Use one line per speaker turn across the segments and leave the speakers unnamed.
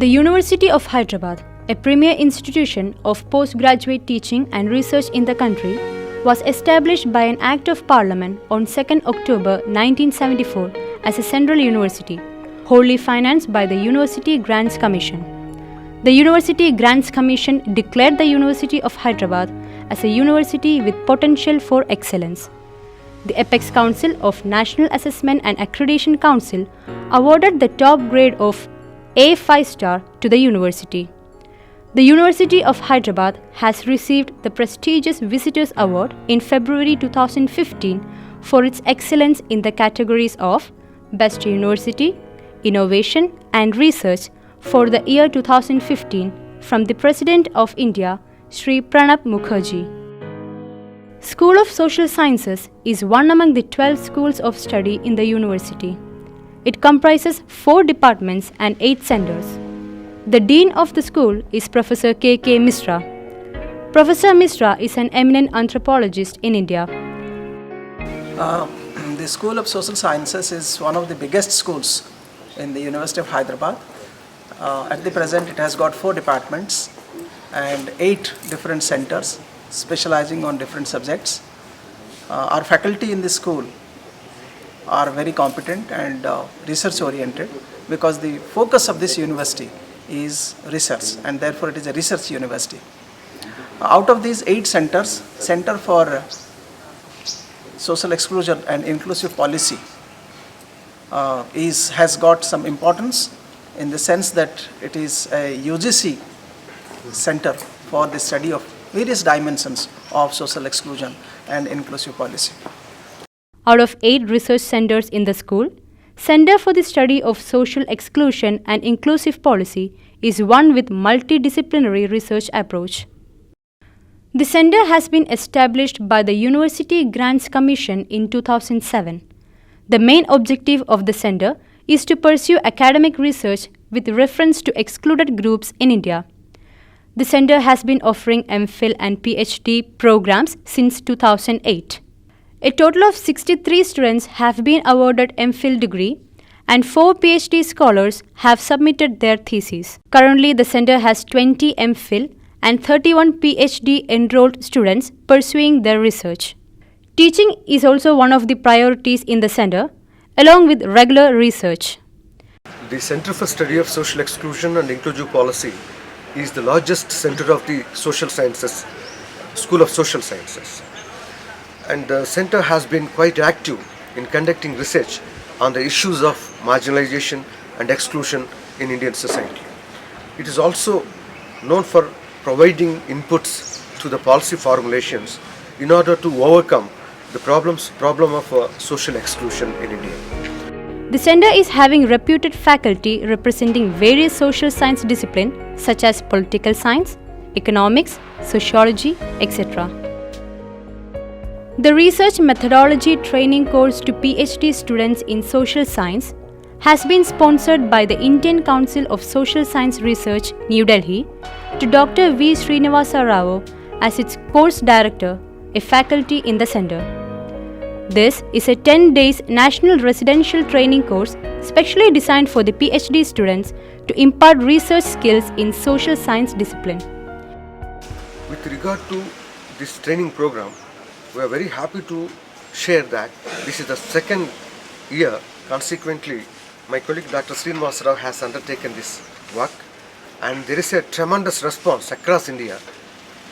The University of Hyderabad, a premier institution of postgraduate teaching and research in the country, was established by an Act of Parliament on 2nd October 1974 as a central university, wholly financed by the University Grants Commission. The University Grants Commission declared the University of Hyderabad as a university with potential for excellence. The Apex Council of National Assessment and Accreditation Council awarded the top grade of A5 star to the university. The University of Hyderabad has received the prestigious Visitors Award in February 2015 for its excellence in the categories of Best University, Innovation and Research for the year 2015 from the President of India, Sri Pranab Mukherjee. School of Social Sciences is one among the 12 schools of study in the university. It comprises 4 departments and 8 centers. The Dean of the school is Professor K.K. Misra. Professor Misra is an eminent anthropologist in India.
The School of Social Sciences is one of the biggest schools in the University of Hyderabad. At the present, it has got 4 departments and 8 different centers specializing on different subjects. Our faculty in the school are very competent and research oriented because the focus of this university is research, and therefore it is a research university. Out of these 8 centers, Center for Social Exclusion and Inclusive Policy has got some importance in the sense that it is a UGC center for the study of various dimensions of social exclusion and inclusive policy.
Out of 8 research centers in the school, Center for the Study of Social Exclusion and Inclusive Policy is one with multidisciplinary research approach. The center has been established by the University Grants Commission in 2007. The main objective of the center is to pursue academic research with reference to excluded groups in India. The center has been offering MPhil and PhD programs since 2008. A total of 63 students have been awarded MPhil degree and 4 PhD scholars have submitted their theses. Currently, the center has 20 MPhil and 31 PhD enrolled students pursuing their research. Teaching is also one of the priorities in the center, along with regular research.
The Center for Study of Social Exclusion and Inclusive Policy is the largest center of the Social Sciences, School of Social Sciences. And the center has been quite active in conducting research on the issues of marginalization and exclusion in Indian society. It is also known for providing inputs to the policy formulations in order to overcome the problem of social exclusion in India.
The center is having reputed faculty representing various social science disciplines such as political science, economics, sociology, etc. The Research Methodology Training Course to PhD students in Social Science has been sponsored by the Indian Council of Social Science Research, New Delhi, to Dr. V. Srinivasa Rao as its course director, a faculty in the center. This is a 10 days national residential training course specially designed for the PhD students to impart research skills in social science discipline.
With regard to this training program, we are very happy to share that this is the 2nd year consequently my colleague Dr. Srinivasa Rao has undertaken this work, and there is a tremendous response across India,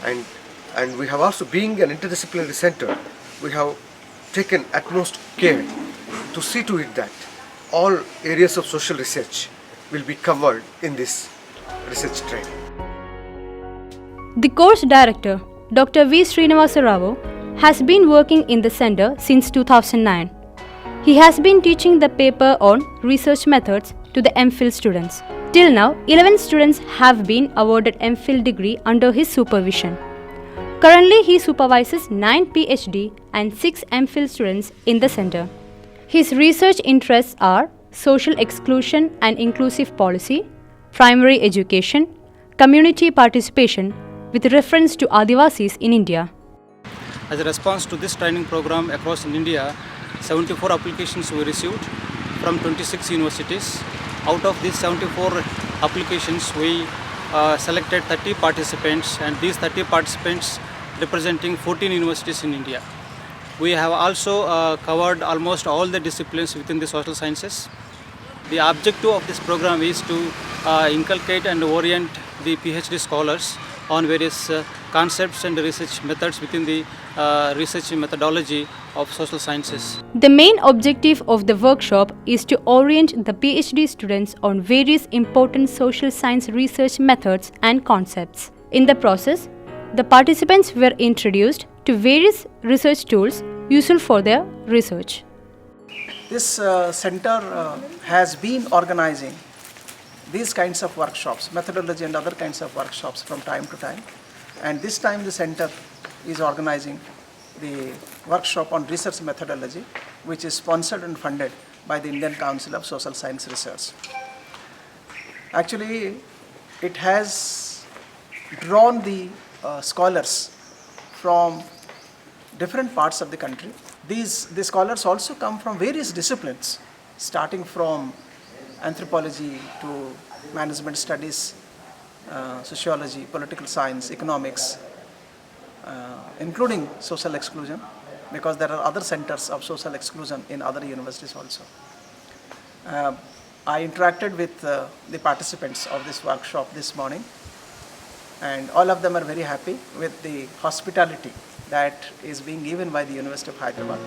and we have also, being an interdisciplinary center, we have taken utmost care to see to it that all areas of social research will be covered in this research training.
The course director, Dr. V. Srinivasa Rao, has been working in the center since 2009. He has been teaching the paper on research methods to the MPhil students. Till now, 11 students have been awarded MPhil degree under his supervision. Currently, he supervises 9 PhD and 6 MPhil students in the center. His research interests are social exclusion and inclusive policy, primary education, community participation with reference to Adivasis in India.
As a response to this training program across in India, 74 applications were received from 26 universities. Out of these 74 applications, we selected 30 participants, and these 30 participants representing 14 universities in India. We have also covered almost all the disciplines within the social sciences. The objective of this program is to inculcate and orient the PhD scholars on various concepts and research methods within the research methodology of social sciences.
The main objective of the workshop is to orient the PhD students on various important social science research methods and concepts. In the process, the participants were introduced to various research tools useful for their research.
This center has been organizing these kinds of workshops, methodology and other kinds of workshops from time to time. And this time the center is organizing the workshop on research methodology, which is sponsored and funded by the Indian Council of Social Science Research. Actually, it has drawn the scholars from different parts of the country. The scholars also come from various disciplines, starting from anthropology to management studies, sociology, political science, economics, including social exclusion, because there are other centers of social exclusion in other universities also. I interacted with the participants of this workshop this morning, and all of them are very happy with the hospitality that is being given by the University of Hyderabad.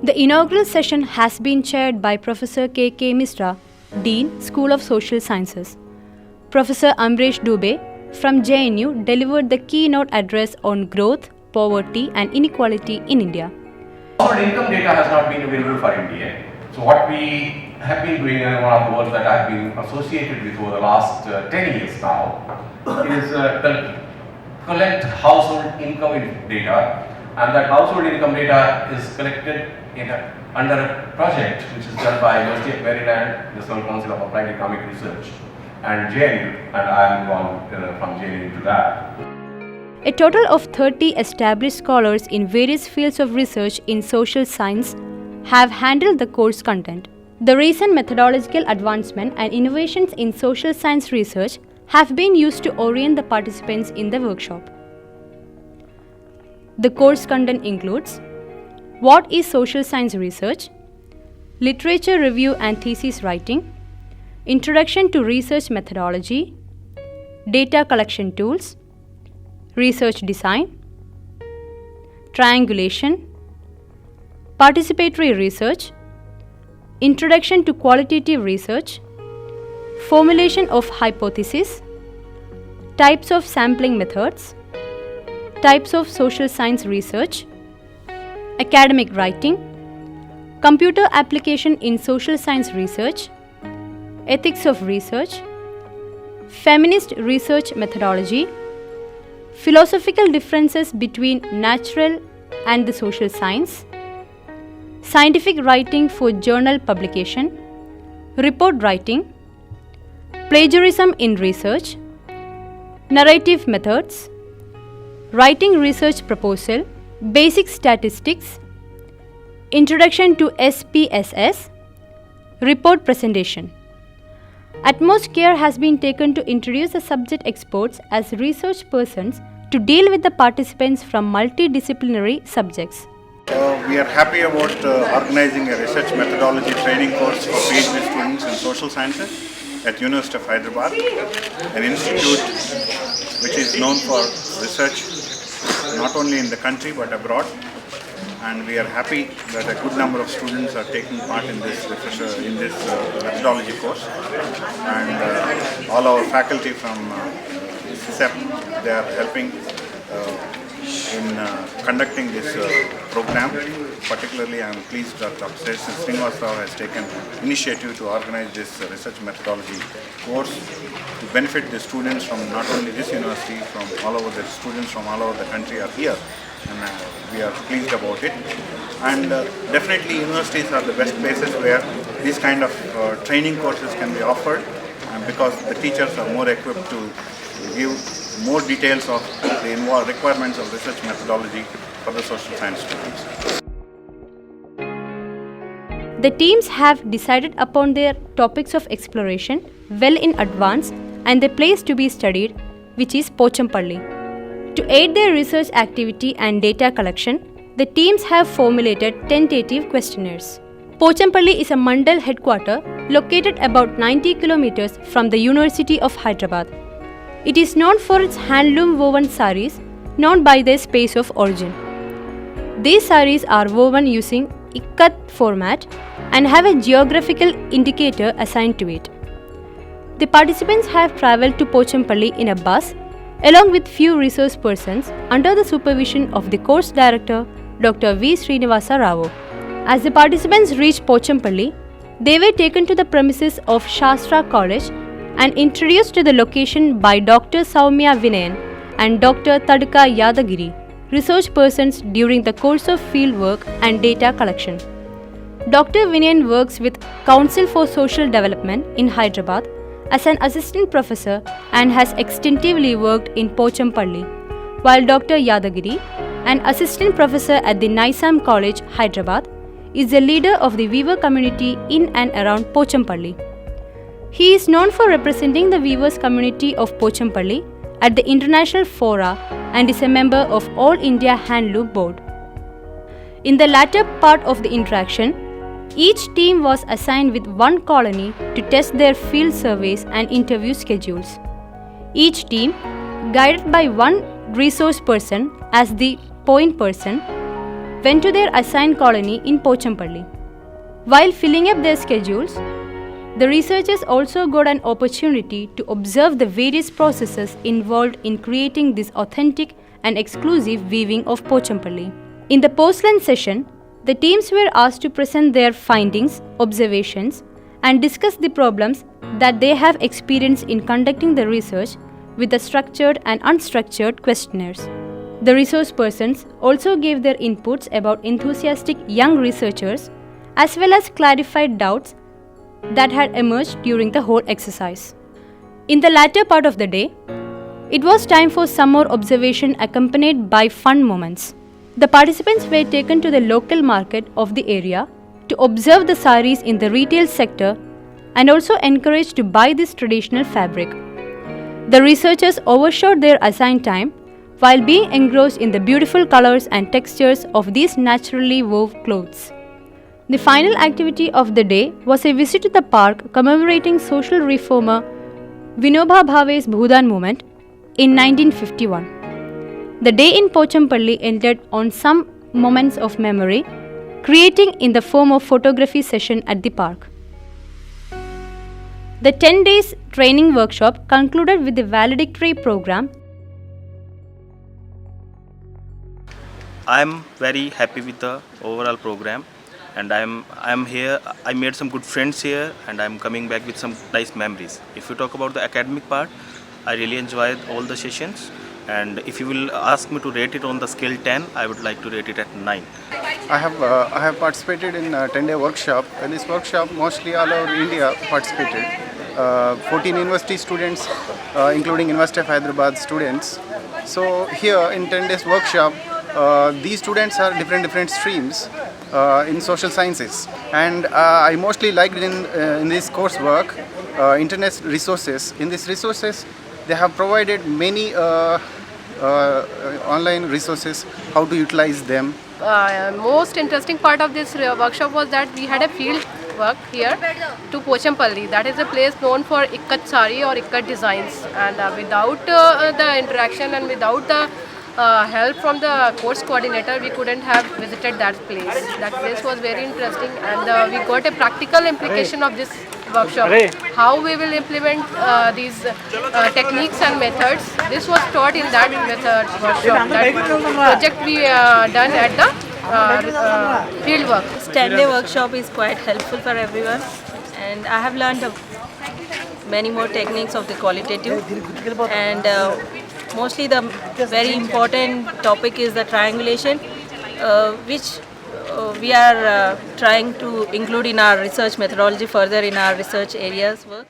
The inaugural session has been chaired by Professor K.K. Misra, Dean, School of Social Sciences. Professor Amresh Dubey from JNU delivered the keynote address on growth, poverty and inequality in India.
Household income data has not been available for India. So what we have been doing, and one of the work that I have been associated with over the last 10 years now, is collect household income data, and that household income data is collected under a project which is done by University of Maryland, National Council of Applied Economic Research, and JNU, and I am involved from JNU to that.
A total of 30 established scholars in various fields of research in social science have handled the course content. The recent methodological advancement and innovations in social science research have been used to orient the participants in the workshop. The course content includes what is social science research, literature review and thesis writing, introduction to research methodology, data collection tools, research design, triangulation, participatory research, introduction to qualitative research, formulation of hypotheses, types of sampling methods, types of social science research, academic writing, computer application in social science research, ethics of research, feminist research methodology, philosophical differences between natural and the social science, scientific writing for journal publication, report writing, plagiarism in research, narrative methods, writing research proposal, basic statistics, introduction to SPSS, report presentation. Utmost care has been taken to introduce the subject experts as research persons to deal with the participants from multidisciplinary subjects.
We are happy about organizing a research methodology training course for PhD students in social sciences at University of Hyderabad, an institute which is known for research not only in the country but abroad. And we are happy that a good number of students are taking part in this methodology course, and all our faculty from CEP, they are helping in conducting this program. Particularly, I am pleased that Dr. Srinivas Rao has taken initiative to organize this research methodology course to benefit the students from not only this university, from all over the students from all over the country are here, and we are pleased about it. And definitely universities are the best places where these kind of training courses can be offered, because the teachers are more equipped to give more details of the requirements of research methodology for the social science students.
The teams have decided upon their topics of exploration well in advance and the place to be studied, which is Pochampally. To aid their research activity and data collection, the teams have formulated tentative questionnaires. Pochampally is a mandal headquarter located about 90 kilometers from the University of Hyderabad. It is known for its handloom woven saris, known by their space of origin. These saris are woven using ikat format and have a geographical indicator assigned to it. The participants have travelled to Pochampally in a bus along with few resource persons under the supervision of the course director Dr. V. Srinivasa Rao. As the participants reached Pochampally, they were taken to the premises of Shastra College and introduced to the location by Dr. Soumya Vinayan and Dr. Tadka Yadagiri, research persons during the course of field work and data collection. Dr. Vinayan works with Council for Social Development in Hyderabad as an assistant professor and has extensively worked in Pochampally, while Dr. Yadagiri, an assistant professor at the Nizam College, Hyderabad, is the leader of the weaver community in and around Pochampally. He is known for representing the weavers community of Pochampally at the international fora and is a member of All India Handloom Board. In the latter part of the interaction, each team was assigned with one colony to test their field surveys and interview schedules. Each team, guided by one resource person as the point person, went to their assigned colony in Pochampally. While filling up their schedules, the researchers also got an opportunity to observe the various processes involved in creating this authentic and exclusive weaving of Pochampally. In the post-lunch session, the teams were asked to present their findings, observations, and discuss the problems that they have experienced in conducting the research with the structured and unstructured questionnaires. The resource persons also gave their inputs about enthusiastic young researchers as well as clarified doubts that had emerged during the whole exercise. In the latter part of the day, it was time for some more observation accompanied by fun moments. The participants were taken to the local market of the area to observe the saris in the retail sector and also encouraged to buy this traditional fabric. The researchers overshot their assigned time while being engrossed in the beautiful colors and textures of these naturally woven clothes. The final activity of the day was a visit to the park commemorating social reformer Vinoba Bhave's Bhudan movement in 1951. The day in Pochampally ended on some moments of memory, creating in the form of photography session at the park. The 10 days training workshop concluded with the valedictory program.
I am very happy with the overall program, and I'm here. I made some good friends here, and I'm coming back with some nice memories. If you talk about the academic part, I really enjoyed all the sessions, and if you will ask me to rate it on the scale 10, I would like to rate it at 9.
I have participated in a 10-day workshop. In this workshop, mostly all over India participated. 14 university students, including University of Hyderabad students. So here in 10 days workshop, these students are different streams in social sciences, and I mostly liked in this coursework internet resources. In these resources, they have provided many online resources, how to utilize them.
Most interesting part of this workshop was that we had a field work here to Pochampally. That is a place known for Ikkat Sari or Ikkat designs, and without the interaction and without the help from the course coordinator, we couldn't have visited that place. That place was very interesting, and we got a practical implication of this workshop. How we will implement these techniques and methods. This was taught in that method workshop. That project we done at the field work.
This 10-day workshop is quite helpful for everyone, and I have learned many more techniques of the qualitative, and mostly the very important topic is the triangulation, which we are trying to include in our research methodology further in our research areas work.